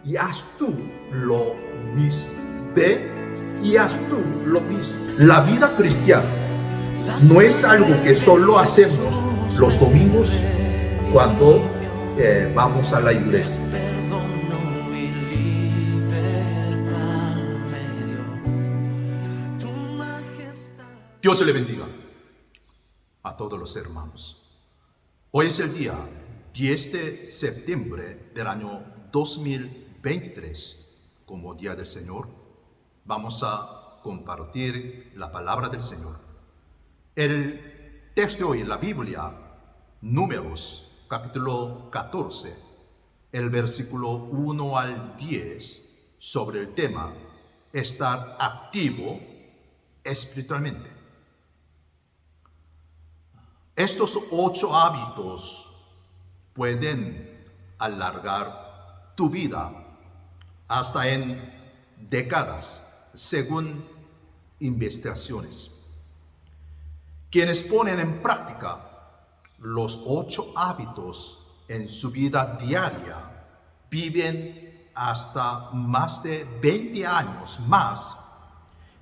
y haz tú lo mismo. Ve y haz tú lo mismo. La vida cristiana no es algo que solo hacemos los domingos cuando vamos a la iglesia. Dios le bendiga a todos los hermanos. Hoy es el día 10 de septiembre del año 2023, como Día del Señor. Vamos a compartir la palabra del Señor. El texto de hoy en la Biblia, Números, capítulo 14, el versículo 1 al 10, sobre el tema estar activo espiritualmente. Estos 8 hábitos pueden alargar tu vida hasta en décadas, según investigaciones. Quienes ponen en práctica los 8 hábitos en su vida diaria viven hasta más de 20 años más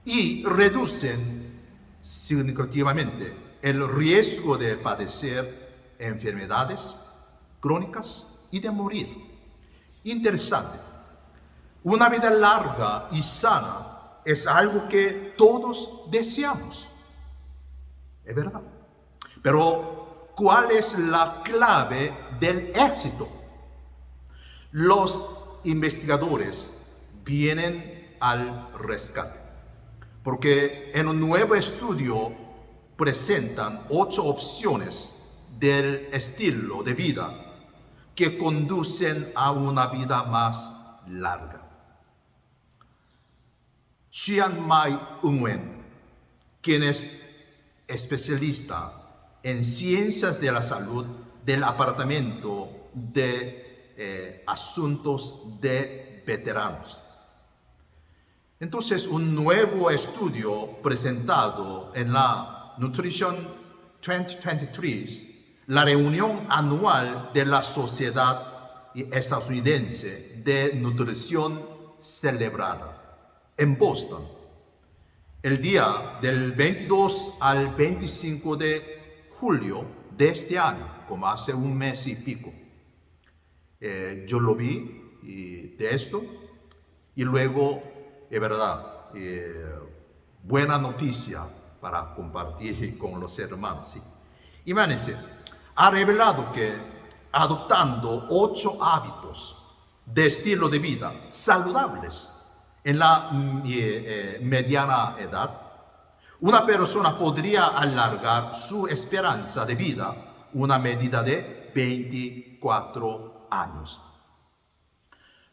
y reducen significativamente el riesgo de padecer enfermedades crónicas y de morir. Interesante. Una vida larga y sana es algo que todos deseamos. Es verdad. Pero, ¿cuál es la clave del éxito? Los investigadores vienen al rescate, porque en un nuevo estudio presentan 8 opciones del estilo de vida que conducen a una vida más larga. Chiang Mai-Nguyen, quien es especialista en ciencias de la salud del Departamento de Asuntos de Veteranos. Entonces, un nuevo estudio presentado en la Nutrition 2023, la reunión anual de la Sociedad Estadounidense de Nutrición celebrada en Boston, el día del 22 al 25 de julio de este año, como hace un mes y pico. Yo lo vi de esto y luego, es verdad, buena noticia para compartir con los hermanos. ¿Sí? Imagínense, ha revelado que adoptando 8 hábitos de estilo de vida saludables en la mediana edad, una persona podría alargar su esperanza de vida una medida de 24 años.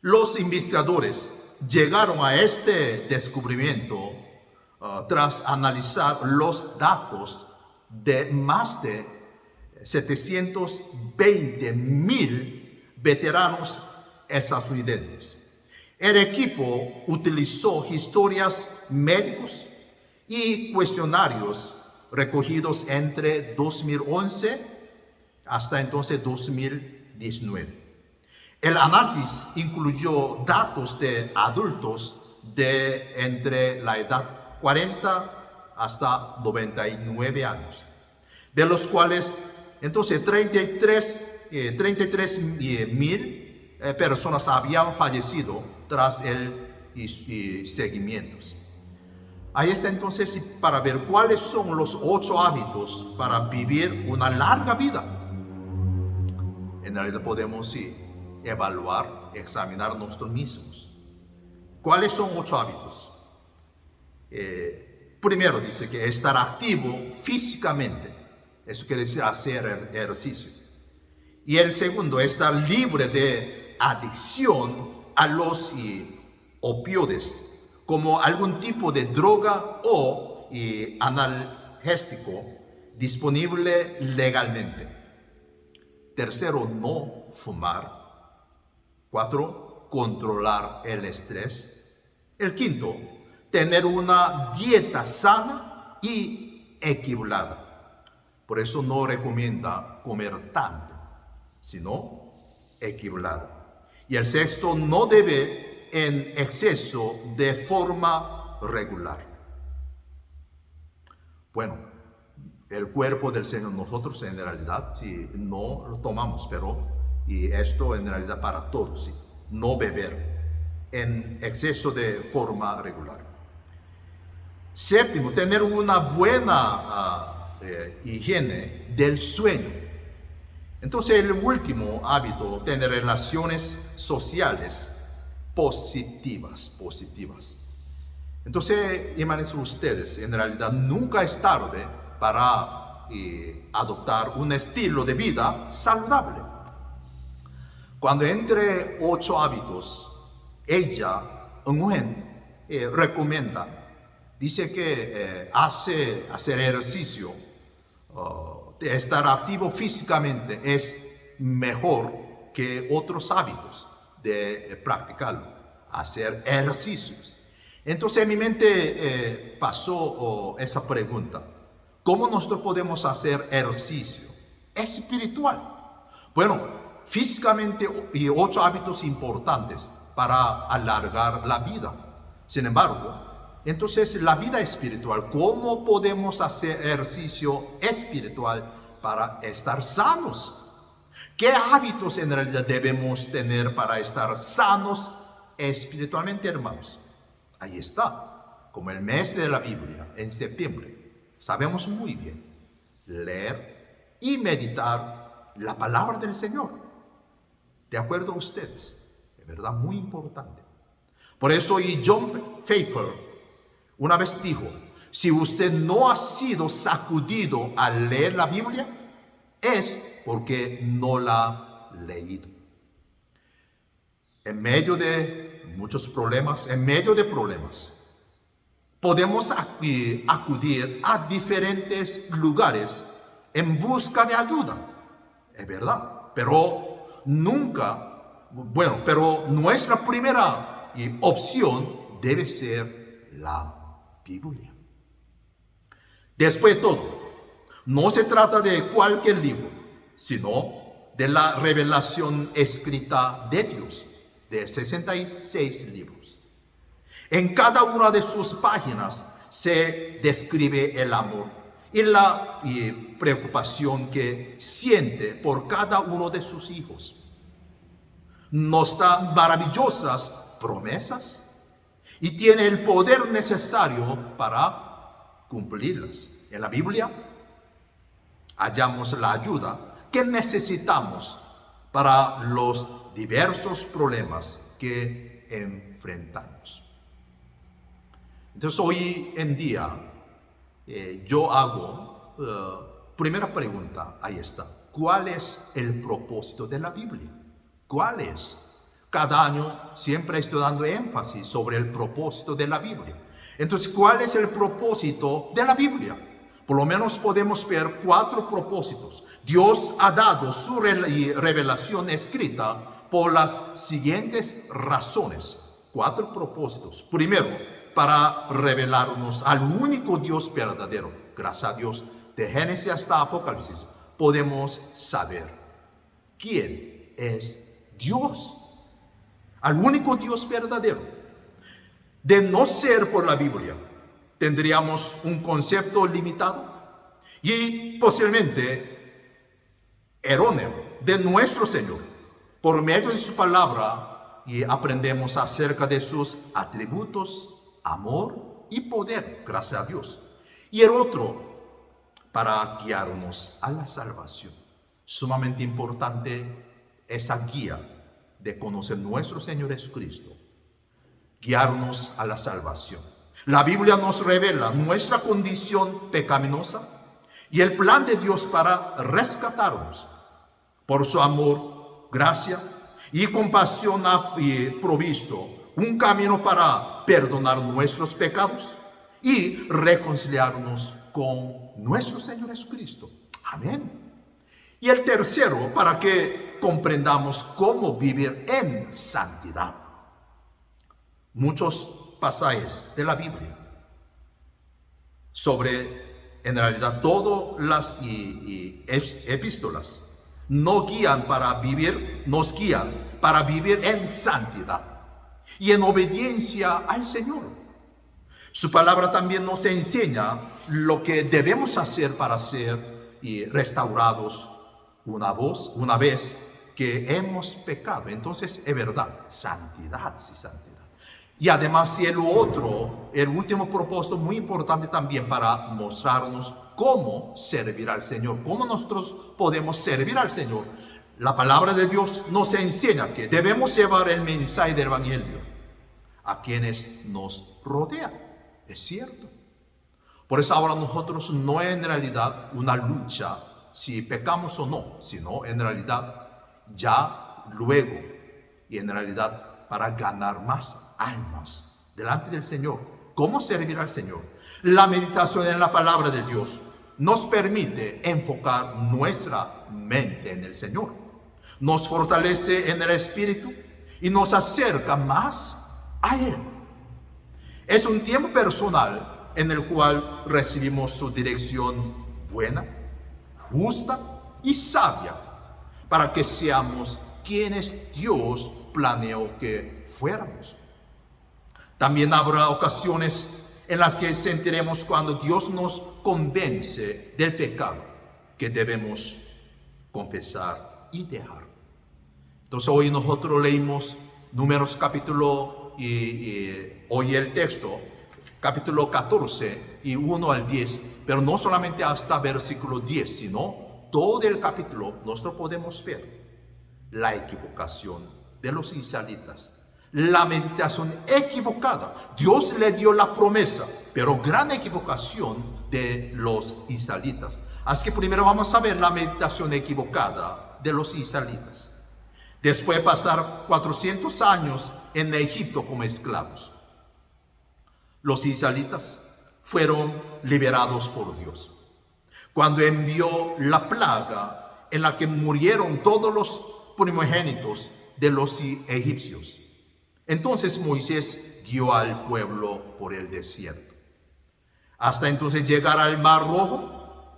Los investigadores llegaron a este descubrimiento tras analizar los datos de más de 720,000 veteranos estadounidenses. El equipo utilizó historias médicos y cuestionarios recogidos entre 2011 hasta entonces 2019. El análisis incluyó datos de adultos de entre la edad 40 hasta 99 años, de los cuales entonces 33,000 personas habían fallecido tras el seguimientos. Ahí está entonces para ver cuáles son los 8 hábitos para vivir una larga vida. En realidad podemos evaluar, examinar nosotros mismos. ¿Cuáles son 8 hábitos? Primero dice que estar activo físicamente. Eso quiere decir hacer ejercicio. Y el segundo, estar libre de adicción a los opioides, como algún tipo de droga o analgésico disponible legalmente. Tercero, no fumar. 4, controlar el estrés. El quinto, tener una dieta sana y equilibrada. Por eso no recomienda comer tanto, sino equilibrada. Y el sexto, no bebe en exceso de forma regular. Bueno, el cuerpo del Señor, nosotros en realidad, si no lo tomamos, pero, y esto en realidad para todos, sí, no beber en exceso de forma regular. Séptimo, tener una buena higiene del sueño. Entonces el último hábito, tener relaciones sociales positivas. Entonces, imagínense ustedes, en realidad nunca es tarde para adoptar un estilo de vida saludable. Cuando entre 8 hábitos, ella, Nguyen, recomienda, dice que hacer ejercicio, estar activo físicamente es mejor que otros hábitos de practicarlo, hacer ejercicios. Entonces en mi mente pasó esa pregunta: ¿cómo nosotros podemos hacer ejercicio espiritual? Bueno, físicamente y 8 hábitos importantes para alargar la vida. Sin embargo, entonces la vida espiritual, ¿cómo podemos hacer ejercicio espiritual para estar sanos? ¿Qué hábitos en realidad debemos tener para estar sanos espiritualmente, hermanos? Ahí está, como el mes de la Biblia en septiembre, sabemos muy bien leer y meditar la palabra del Señor. ¿De acuerdo a ustedes? Es verdad, muy importante. Por eso, y John Pfeiffer una vez dijo: si usted no ha sido sacudido al leer la Biblia, es porque no la ha leído. En medio de muchos problemas, podemos acudir a diferentes lugares en busca de ayuda. Es verdad, pero nuestra primera opción debe ser la Biblia. Después de todo, no se trata de cualquier libro, sino de la revelación escrita de Dios, de 66 libros. En cada una de sus páginas se describe el amor y la preocupación que siente por cada uno de sus hijos. Nos da maravillosas promesas y tiene el poder necesario para cumplirlas. En la Biblia hallamos la ayuda que necesitamos para los diversos problemas que enfrentamos. Entonces hoy en día yo hago, primera pregunta, ahí está: ¿cuál es el propósito de la Biblia? ¿Cuál es? Cada año siempre estoy dando énfasis sobre el propósito de la Biblia. Entonces, ¿cuál es el propósito de la Biblia? Por lo menos podemos ver 4 propósitos. Dios ha dado su revelación escrita por las siguientes razones. 4 propósitos. Primero, para revelarnos al único Dios verdadero. Gracias a Dios, de Génesis hasta Apocalipsis, podemos saber quién es Dios, al único Dios verdadero. De no ser por la Biblia, tendríamos un concepto limitado y posiblemente erróneo de nuestro Señor. Por medio de su palabra y aprendemos acerca de sus atributos, amor y poder, gracias a Dios. Y el otro, para guiarnos a la salvación. Sumamente importante esa guía de conocer nuestro Señor Jesucristo, guiarnos a la salvación. La Biblia nos revela nuestra condición pecaminosa y el plan de Dios para rescatarnos. Por su amor, gracia y compasión ha provisto un camino para perdonar nuestros pecados y reconciliarnos con nuestro Señor Jesucristo. Amén. Y el tercero, para que comprendamos cómo vivir en santidad. Muchos pasajes de la Biblia sobre, en realidad, todas las epístolas nos guían para vivir en santidad y en obediencia al Señor. Su palabra también nos enseña lo que debemos hacer para ser restaurados una vez que hemos pecado. Entonces, es verdad, santidad, sí, santidad. Y además, el último propósito muy importante también para mostrarnos cómo servir al Señor, cómo nosotros podemos servir al Señor. La palabra de Dios nos enseña que debemos llevar el mensaje del Evangelio a quienes nos rodean. Es cierto. Por eso ahora nosotros no es en realidad una lucha si pecamos o no, sino en realidad ya luego y en realidad para ganar más almas delante del Señor. ¿Cómo servir al Señor? La meditación en la palabra de Dios nos permite enfocar nuestra mente en el Señor. Nos fortalece en el Espíritu y nos acerca más a Él. Es un tiempo personal en el cual recibimos su dirección buena, justa y sabia para que seamos quienes Dios planeó que fuéramos. También habrá ocasiones en las que sentiremos cuando Dios nos convence del pecado que debemos confesar y dejar. Entonces hoy nosotros leímos Números capítulo hoy el texto, capítulo 14 y 1 al 10, pero no solamente hasta versículo 10, sino todo el capítulo nosotros podemos ver la equivocación de los israelitas, la meditación equivocada. Dios le dio la promesa, pero gran equivocación de los israelitas. Así que primero vamos a ver la meditación equivocada de los israelitas. Después de pasar 400 años en Egipto como esclavos, los israelitas fueron liberados por Dios. Cuando envió la plaga en la que murieron todos los primogénitos de los egipcios, entonces Moisés guió al pueblo por el desierto, hasta entonces llegar al Mar Rojo,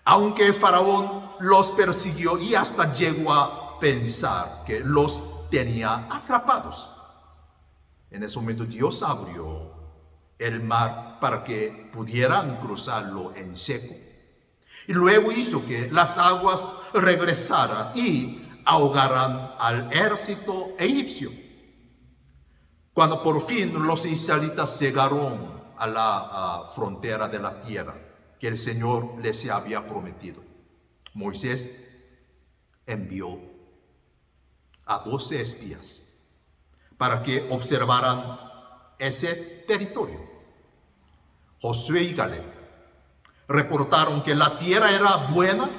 aunque Faraón los persiguió y hasta llegó a pensar que los tenía atrapados. En ese momento Dios abrió el mar para que pudieran cruzarlo en seco. Y luego hizo que las aguas regresaran y ahogaran al ejército egipcio. Cuando por fin los israelitas llegaron a la frontera de la tierra que el Señor les había prometido, Moisés envió a 12 espías para que observaran ese territorio. Josué y Caleb reportaron que la tierra era buena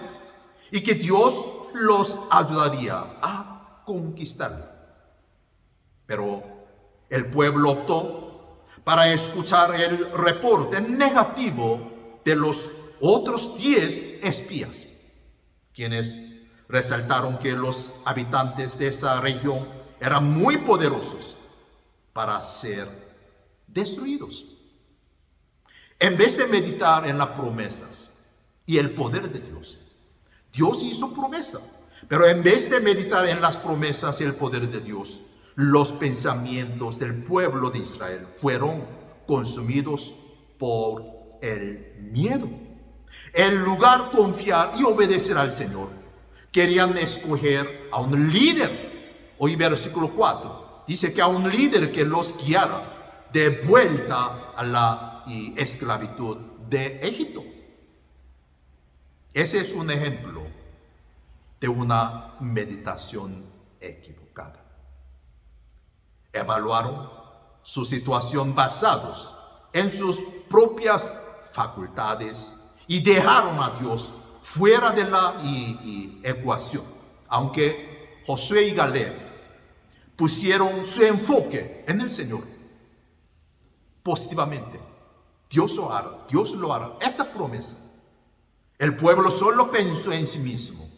y que Dios los ayudaría a conquistarla. Pero el pueblo optó para escuchar el reporte negativo de los otros 10 espías, quienes resaltaron que los habitantes de esa región eran muy poderosos para ser destruidos. En vez de meditar en las promesas y el poder de Dios, Dios hizo promesa, pero en vez de meditar en las promesas y el poder de Dios, los pensamientos del pueblo de Israel fueron consumidos por el miedo. En lugar de confiar y obedecer al Señor, querían escoger a un líder. Hoy versículo 4 dice que a un líder que los guiara de vuelta a la esclavitud de Egipto. Ese es un ejemplo de una meditación equivocada. Evaluaron su situación basados en sus propias facultades y dejaron a Dios fuera de la ecuación. Aunque Josué y Caleb pusieron su enfoque en el Señor positivamente, Dios lo hará, esa promesa. El pueblo solo pensó en sí mismo,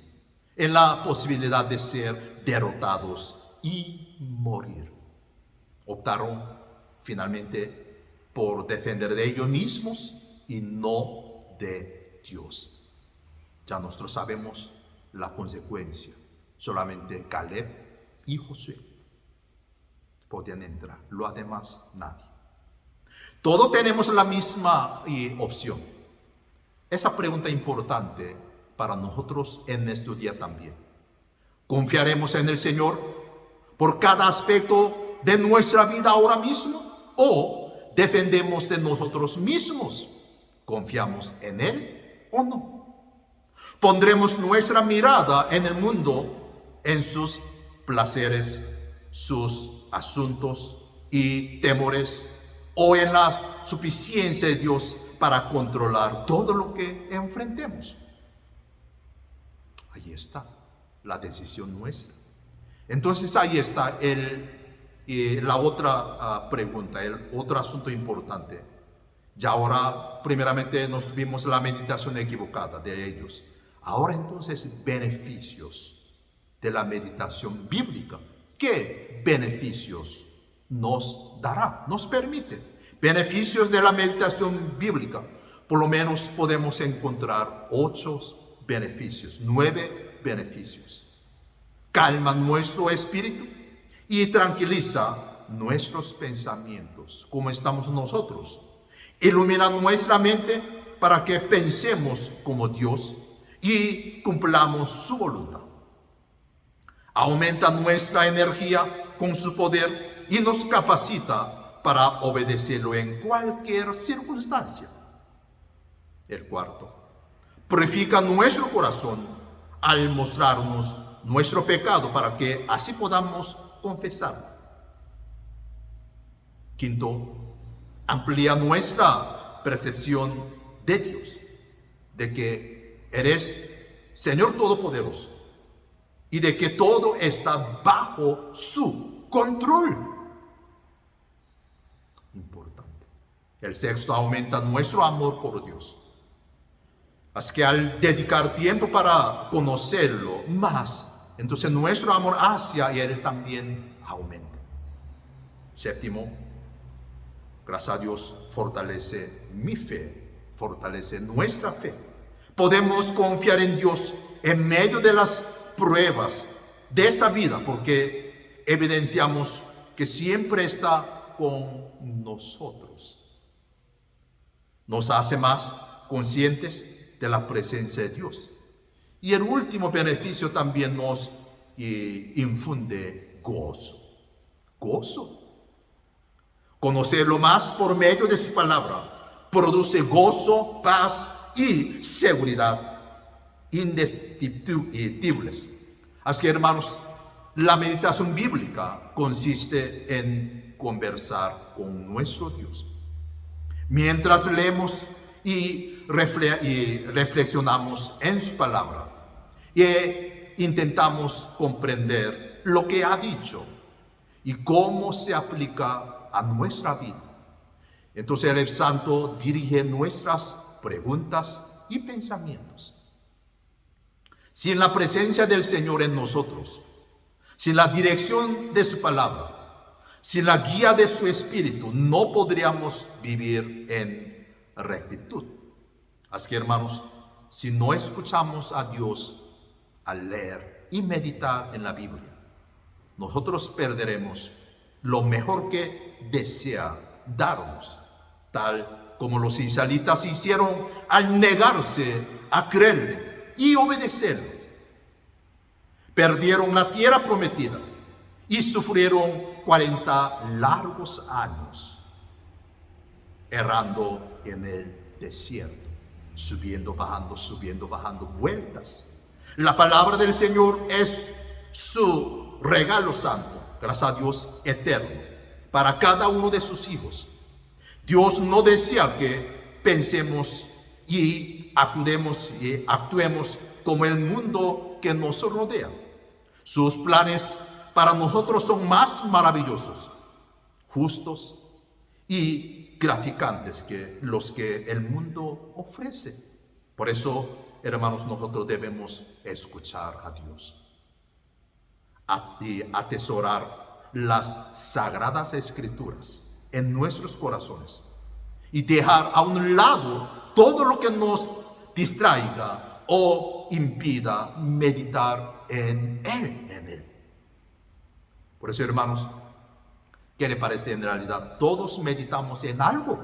en la posibilidad de ser derrotados y morir. Optaron finalmente por defender de ellos mismos y no de Dios. Ya nosotros sabemos la consecuencia. Solamente Caleb y Josué podían entrar, lo demás nadie. Todos tenemos la misma opción. Esa pregunta importante para nosotros en este día también. ¿Confiaremos en el Señor por cada aspecto de nuestra vida ahora mismo? ¿O defendemos de nosotros mismos? ¿Confiamos en Él o no? ¿Pondremos nuestra mirada en el mundo, en sus placeres, sus asuntos y temores, o en la suficiencia de Dios para controlar todo lo que enfrentemos? Ahí está la decisión nuestra. Entonces ahí está la otra pregunta, el otro asunto importante. Ya ahora, primeramente, nos tuvimos la meditación equivocada de ellos. Ahora entonces, beneficios de la meditación bíblica. ¿Qué beneficios nos dará? Nos permite. Beneficios de la meditación bíblica. Por lo menos podemos encontrar 8 beneficios, 9 beneficios. Calma nuestro espíritu y tranquiliza nuestros pensamientos. ¿Cómo estamos nosotros? Ilumina nuestra mente para que pensemos como Dios y cumplamos su voluntad. Aumenta nuestra energía con su poder y nos capacita para obedecerlo en cualquier circunstancia. El cuarto, purifica nuestro corazón al mostrarnos nuestro pecado para que así podamos confesarlo. Quinto, amplía nuestra percepción de Dios, de que eres Señor Todopoderoso y de que todo está bajo su control. Importante. El sexto, aumenta nuestro amor por Dios. Así que al dedicar tiempo para conocerlo más, entonces nuestro amor hacia Él también aumenta. Séptimo, gracias a Dios fortalece mi fe, fortalece nuestra fe. Podemos confiar en Dios en medio de las pruebas de esta vida porque evidenciamos que siempre está con nosotros. Nos hace más conscientes de la presencia de Dios. Y el último beneficio también nos infunde gozo. Gozo. Conocerlo más por medio de su palabra produce gozo, paz y seguridad indescriptibles. Así que, hermanos, la meditación bíblica consiste en conversar con nuestro Dios. Mientras leemos y reflexionamos en su palabra e intentamos comprender lo que ha dicho y cómo se aplica a nuestra vida. Entonces el Santo dirige nuestras preguntas y pensamientos. Sin la presencia del Señor en nosotros, sin la dirección de su palabra, sin la guía de su Espíritu, no podríamos vivir en rectitud. Así que, hermanos, si no escuchamos a Dios al leer y meditar en la Biblia, nosotros perderemos lo mejor que desea darnos, tal como los israelitas hicieron al negarse a creerle y obedecerle. Perdieron la tierra prometida y sufrieron 40 largos años errando en el desierto, subiendo, bajando, vueltas. La palabra del Señor es su regalo santo, gracias a Dios, eterno, para cada uno de sus hijos. Dios no desea que pensemos y actuemos como el mundo que nos rodea. Sus planes para nosotros son más maravillosos, justos y gratificantes que los que el mundo ofrece. Por eso, hermanos, nosotros debemos escuchar a Dios, atesorar las sagradas escrituras en nuestros corazones y dejar a un lado todo lo que nos distraiga o impida meditar en Él. Por eso, hermanos, ¿qué le parece en realidad? Todos meditamos en algo.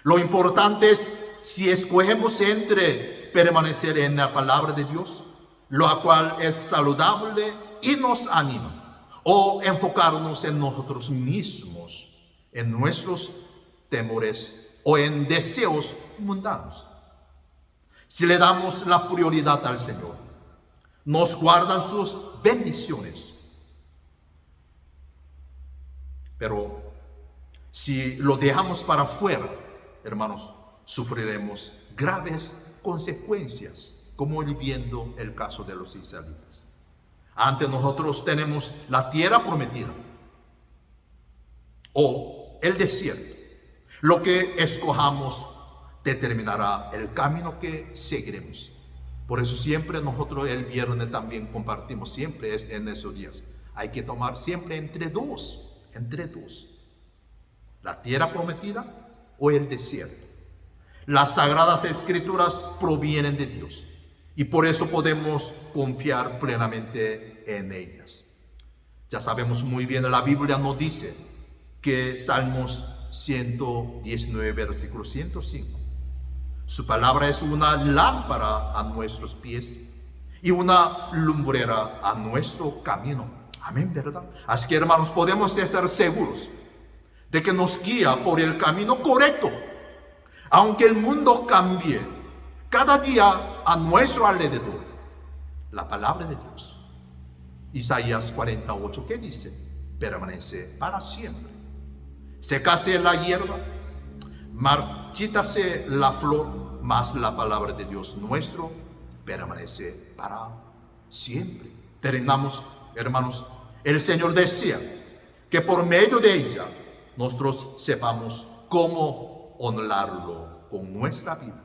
Lo importante es si escogemos entre permanecer en la palabra de Dios, lo cual es saludable y nos anima, o enfocarnos en nosotros mismos, en nuestros temores o en deseos mundanos. Si le damos la prioridad al Señor, nos guardan sus bendiciones. Pero si lo dejamos para afuera, hermanos, sufriremos graves consecuencias, como viendo el caso de los israelitas. Ante nosotros tenemos la tierra prometida o el desierto. Lo que escojamos determinará el camino que seguiremos. Por eso siempre nosotros el viernes también compartimos, siempre es en esos días. Hay que tomar siempre entre dos, la tierra prometida o el desierto. Las sagradas escrituras provienen de Dios y por eso podemos confiar plenamente en ellas. Ya sabemos muy bien, la Biblia nos dice que Salmos 119, versículo 105. Su palabra es una lámpara a nuestros pies y una lumbrera a nuestro camino. Amén, ¿verdad? Así que, hermanos, podemos estar seguros de que nos guía por el camino correcto. Aunque el mundo cambie cada día a nuestro alrededor, la palabra de Dios, Isaías 48, ¿qué dice? Permanece para siempre. Secase la hierba, marchítase la flor, mas la palabra de Dios nuestro permanece para siempre. Terminamos, hermanos. El Señor decía que por medio de ella nosotros sepamos cómo honrarlo con nuestra vida.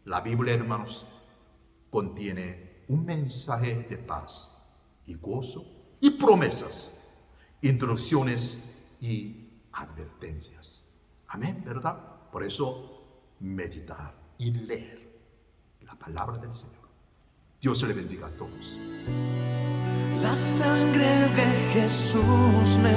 La Biblia, hermanos, contiene un mensaje de paz y gozo y promesas, instrucciones y advertencias. Amén, ¿verdad? Por eso, meditar y leer la palabra del Señor. Dios le bendiga a todos. La sangre de Jesús me